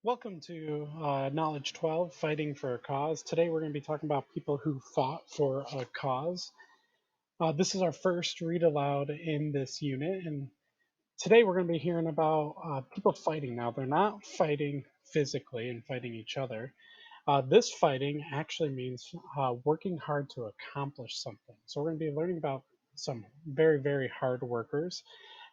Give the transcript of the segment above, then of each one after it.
Welcome to Knowledge 12, Fighting for a Cause. Today we're going to be talking about people who fought for a cause. This is our first read aloud in this unit, and today we're going to be hearing about people fighting. Now, they're not fighting physically and fighting each other. This fighting actually means working hard to accomplish something. So we're going to be learning about some very, very hard workers,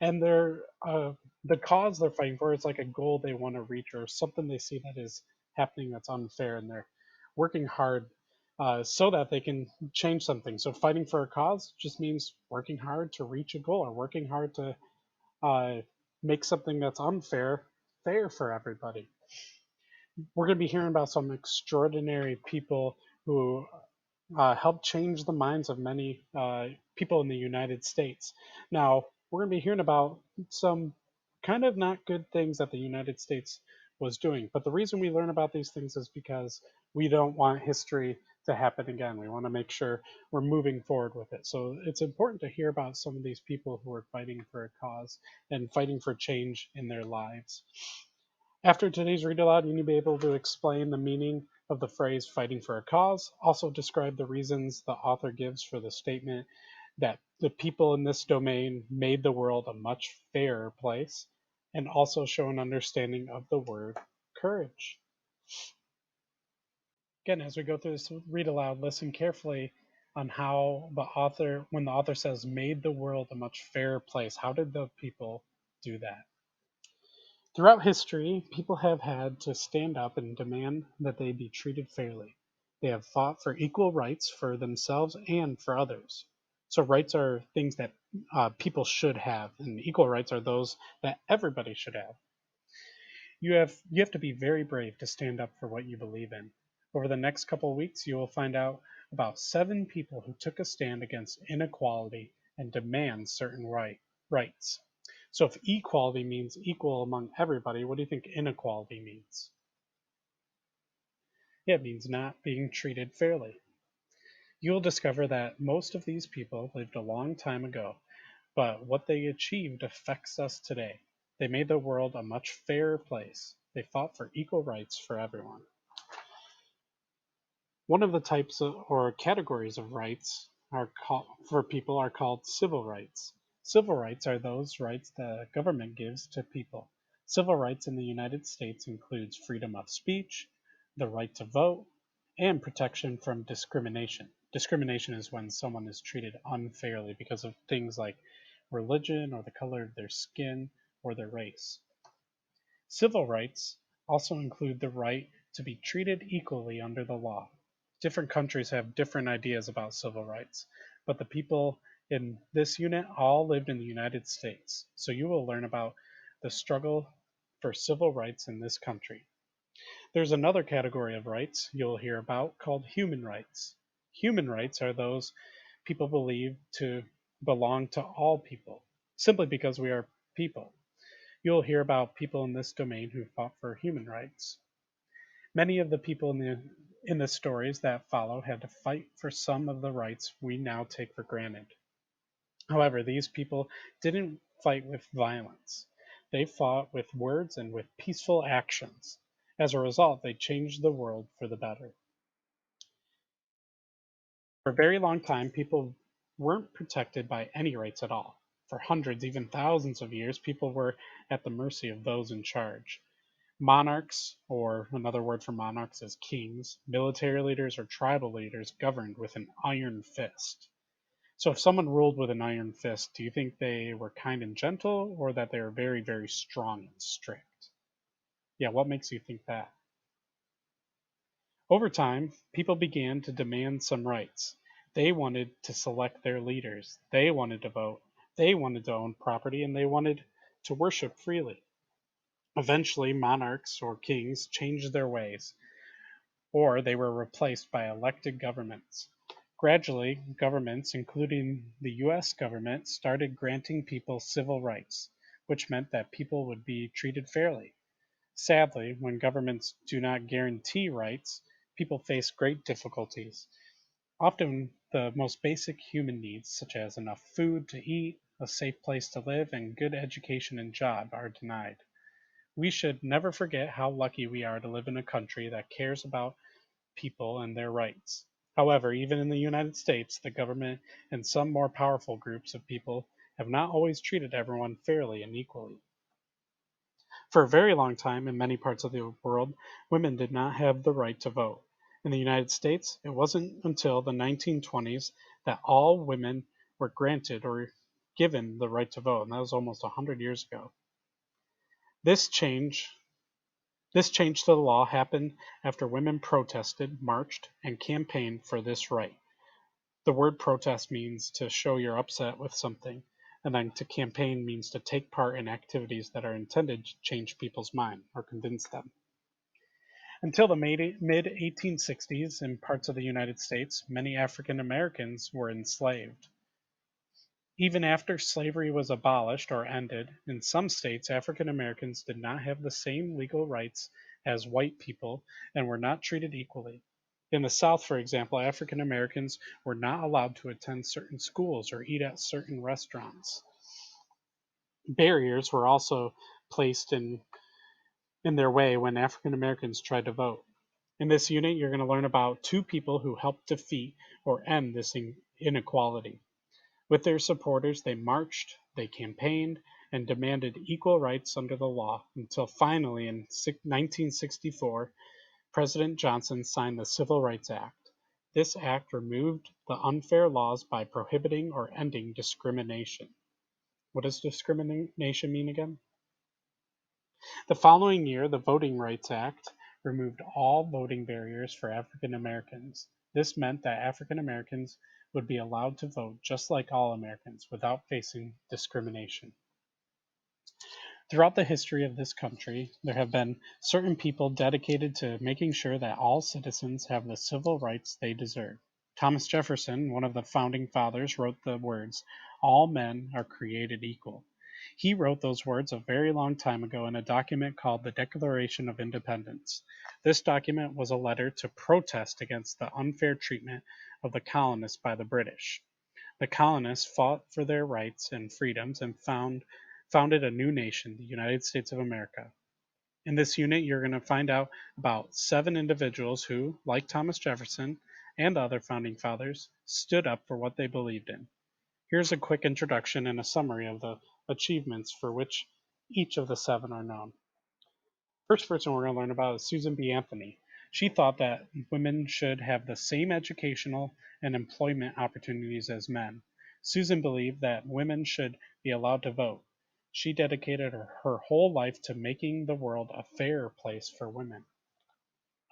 and the cause they're fighting for is like a goal they want to reach or something they see that is happening that's unfair, and they're working hard so that they can change something. So fighting for a cause just means working hard to reach a goal or working hard to uh, make something that's unfair fair for everybody. We're going to be hearing about some extraordinary people who helped change the minds of many people in the United States. Now, we're going to be hearing about some kind of not good things that the United States was doing. But the reason we learn about these things is because we don't want history to happen again. We want to make sure we're moving forward with it. So it's important to hear about some of these people who are fighting for a cause and fighting for change in their lives. After today's read aloud, you need to be able to explain the meaning of the phrase fighting for a cause, also describe the reasons the author gives for the statement that the people in this domain made the world a much fairer place, and also show an understanding of the word courage. Again, as we go through this read aloud, listen carefully on how when the author says made the world a much fairer place, how did the people do that? Throughout history, people have had to stand up and demand that they be treated fairly. They have fought for equal rights for themselves and for others. So, rights are things that people should have, and equal rights are those that everybody should have. You have to be very brave to stand up for what you believe in. Over the next couple of weeks, you will find out about 7 people who took a stand against inequality and demand certain rights. So if equality means equal among everybody, what do you think inequality means? Yeah, it means not being treated fairly. You will discover that most of these people lived a long time ago, but what they achieved affects us today. They made the world a much fairer place. They fought for equal rights for everyone. One of the types or categories of rights for people are called civil rights. Civil rights are those rights the government gives to people. Civil rights in the United States includes freedom of speech, the right to vote, and protection from discrimination. Discrimination is when someone is treated unfairly because of things like religion or the color of their skin or their race. Civil rights also include the right to be treated equally under the law. Different countries have different ideas about civil rights, but the people in this unit all lived in the United States, so you will learn about the struggle for civil rights in this country. There's another category of rights you'll hear about called human rights. Human rights are those people believe to belong to all people, simply because we are people. You'll hear about people in this domain who fought for human rights. Many of the people in the stories that follow had to fight for some of the rights we now take for granted. However, these people didn't fight with violence. They fought with words and with peaceful actions. As a result, they changed the world for the better. For a very long time, people weren't protected by any rights at all. For hundreds, even thousands of years, people were at the mercy of those in charge. Monarchs, or another word for monarchs is kings, military leaders, or tribal leaders governed with an iron fist. So if someone ruled with an iron fist, do you think they were kind and gentle, or that they were very, very strong and strict? Yeah, what makes you think that? Over time, people began to demand some rights. They wanted to select their leaders, they wanted to vote, they wanted to own property, and they wanted to worship freely. Eventually, monarchs or kings changed their ways, or they were replaced by elected governments. Gradually, governments, including the US government, started granting people civil rights, which meant that people would be treated fairly. Sadly, when governments do not guarantee rights, people face great difficulties. Often, the most basic human needs, such as enough food to eat, a safe place to live, and good education and job, are denied. We should never forget how lucky we are to live in a country that cares about people and their rights. However, even in the United States, the government and some more powerful groups of people have not always treated everyone fairly and equally. For a very long time, in many parts of the world, women did not have the right to vote. In the United States, it wasn't until the 1920s that all women were granted or given the right to vote, and that was almost 100 years ago. This change this change to the law happened after women protested, marched, and campaigned for this right. The word protest means to show you're upset with something, and then to campaign means to take part in activities that are intended to change people's mind or convince them. Until the mid 1860s, in parts of the United States, many African Americans were enslaved. Even after slavery was abolished or ended, in some states African Americans did not have the same legal rights as white people and were not treated equally. In the South, for example, African Americans were not allowed to attend certain schools or eat at certain restaurants. Barriers were also placed in their way when African Americans tried to vote. In this unit, you're going to learn about two people who helped defeat or end this inequality. With their supporters, they marched, they campaigned, and demanded equal rights under the law until finally in 1964, President Johnson signed the Civil Rights Act. This act removed the unfair laws by prohibiting or ending discrimination. What does discrimination mean again? The following year, the Voting Rights Act removed all voting barriers for African Americans. This meant that African Americans would be allowed to vote just like all Americans without facing discrimination. Throughout the history of this country, there have been certain people dedicated to making sure that all citizens have the civil rights they deserve. Thomas Jefferson, one of the founding fathers, wrote the words, "All men are created equal." He wrote those words a very long time ago in a document called the Declaration of Independence. This document was a letter to protest against the unfair treatment of the colonists by the British. The colonists fought for their rights and freedoms and founded a new nation, the United States of America. In this unit, you're going to find out about 7 individuals who, like Thomas Jefferson and other founding fathers, stood up for what they believed in. Here's a quick introduction and a summary of the achievements for which each of the 7 are known. First person we're going to learn about is Susan B. Anthony. She thought that women should have the same educational and employment opportunities as men. Susan believed that women should be allowed to vote. She dedicated her whole life to making the world a fairer place for women.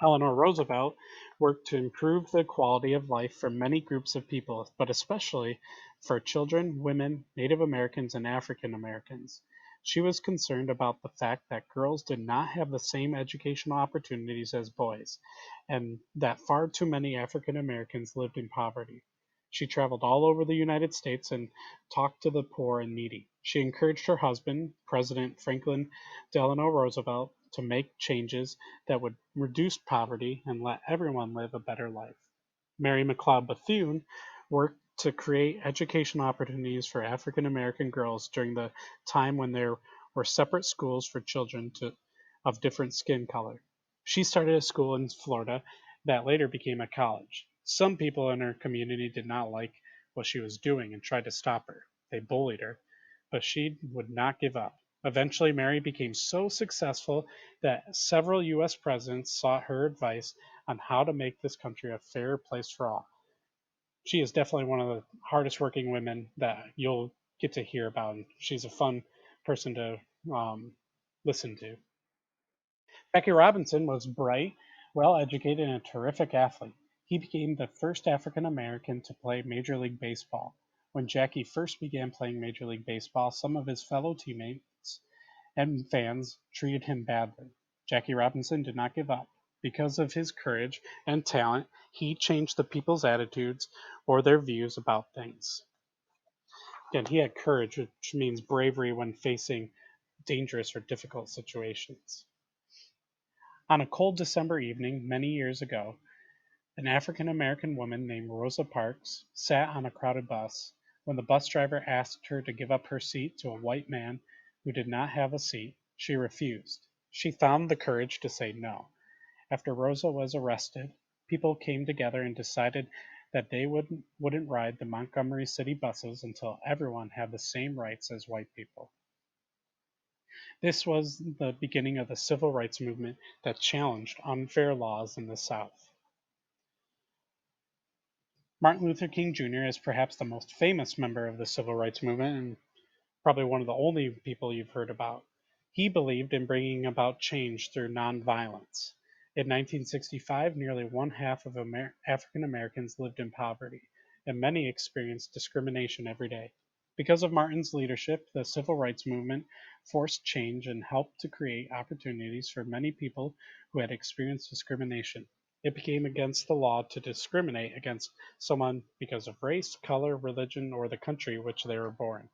Eleanor Roosevelt worked to improve the quality of life for many groups of people, but especially for children, women, Native Americans, and African Americans. She was concerned about the fact that girls did not have the same educational opportunities as boys, and that far too many African Americans lived in poverty. She traveled all over the United States and talked to the poor and needy. She encouraged her husband, President Franklin Delano Roosevelt, to make changes that would reduce poverty and let everyone live a better life. Mary McLeod Bethune worked to create educational opportunities for African American girls during the time when there were separate schools for children of different skin color. She started a school in Florida that later became a college. Some people in her community did not like what she was doing and tried to stop her. They bullied her, but she would not give up. Eventually, Mary became so successful that several U.S. presidents sought her advice on how to make this country a fair place for all. She is definitely one of the hardest working women that you'll get to hear about. And she's a fun person to listen to. Jackie Robinson was bright, well educated, and a terrific athlete. He became the first African American to play Major League Baseball. When Jackie first began playing Major League Baseball, some of his fellow teammates and fans treated him badly. Jackie Robinson did not give up. Because of his courage and talent, he changed the people's attitudes or their views about things. Again, he had courage, which means bravery when facing dangerous or difficult situations. On a cold December evening many years ago, an African American woman named Rosa Parks sat on a crowded bus. When the bus driver asked her to give up her seat to a white man who did not have a seat, she refused. She found the courage to say no. After Rosa was arrested, people came together and decided that they wouldn't ride the Montgomery City buses until everyone had the same rights as white people. This was the beginning of the civil rights movement that challenged unfair laws in the South. Martin Luther King Jr. is perhaps the most famous member of the civil rights movement and probably one of the only people you've heard about. He believed in bringing about change through nonviolence. In 1965, nearly one half of African Americans lived in poverty, and many experienced discrimination every day. Because of Martin's leadership, the civil rights movement forced change and helped to create opportunities for many people who had experienced discrimination. It became against the law to discriminate against someone because of race, color, religion, or the country which they were born.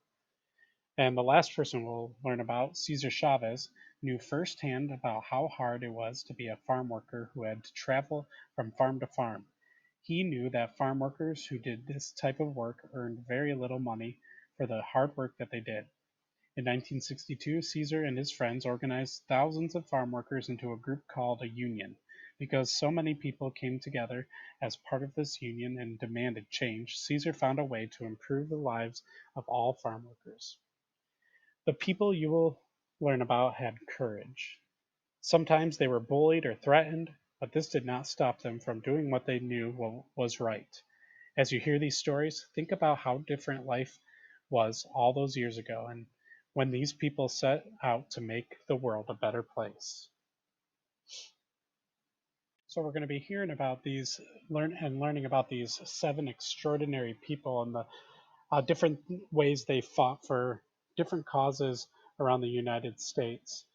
And the last person we'll learn about, Cesar Chavez, knew firsthand about how hard it was to be a farm worker who had to travel from farm to farm. He knew that farm workers who did this type of work earned very little money for the hard work that they did. In 1962, Caesar and his friends organized thousands of farm workers into a group called a union. Because so many people came together as part of this union and demanded change, Caesar found a way to improve the lives of all farm workers. The people you will learn about had courage. Sometimes they were bullied or threatened, but this did not stop them from doing what they knew was right. As you hear these stories, think about how different life was all those years ago and when these people set out to make the world a better place. So we're going to be hearing about learning about these 7 extraordinary people and the different ways they fought for different causes around the United States.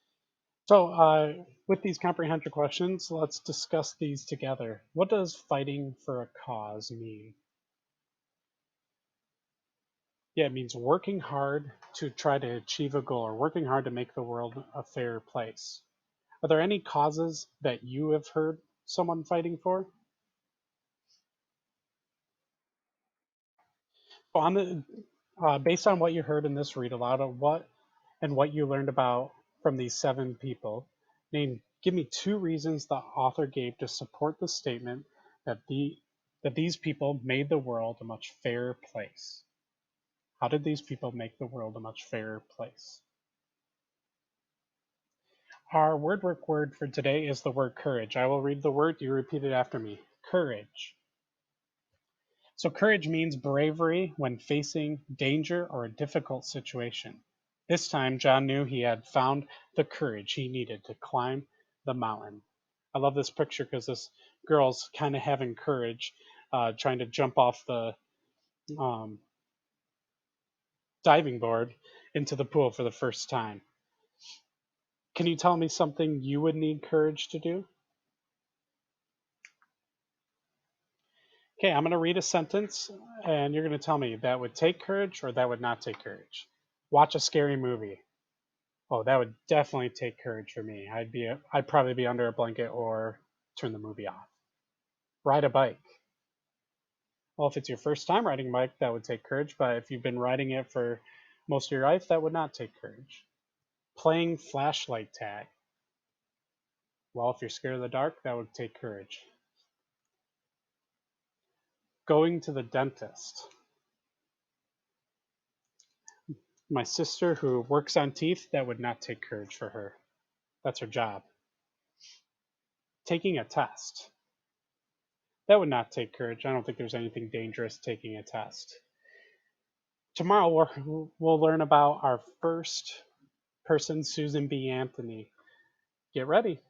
So, with these comprehension questions, let's discuss these together. What does fighting for a cause mean? Yeah, it means working hard to try to achieve a goal or working hard to make the world a fair place. Are there any causes that you have heard someone fighting for? So based on what you heard in this read aloud, what you learned about from these 7 people, give me 2 reasons the author gave to support the statement that these people made the world a much fairer place. How did these people make the world a much fairer place? Our word work word for today is the word courage. I will read the word, you repeat it after me. Courage. So courage means bravery when facing danger or a difficult situation. This time, John knew he had found the courage he needed to climb the mountain. I love this picture because this girl's kind of having courage, trying to jump off the um, diving board into the pool for the first time. Can you tell me something you would need courage to do? Okay, I'm going to read a sentence and you're going to tell me that would take courage or that would not take courage. Watch a scary movie. Oh, that would definitely take courage for me. I'd probably be under a blanket or turn the movie off. Ride a bike. Well, if it's your first time riding a bike, that would take courage, but if you've been riding it for most of your life, that would not take courage. Playing flashlight tag. Well, if you're scared of the dark, that would take courage. Going to the dentist. My sister who works on teeth, that would not take courage for her. That's her job. Taking a test. That would not take courage. I don't think there's anything dangerous taking a test. Tomorrow we'll learn about our first person, Susan B. Anthony. Get ready.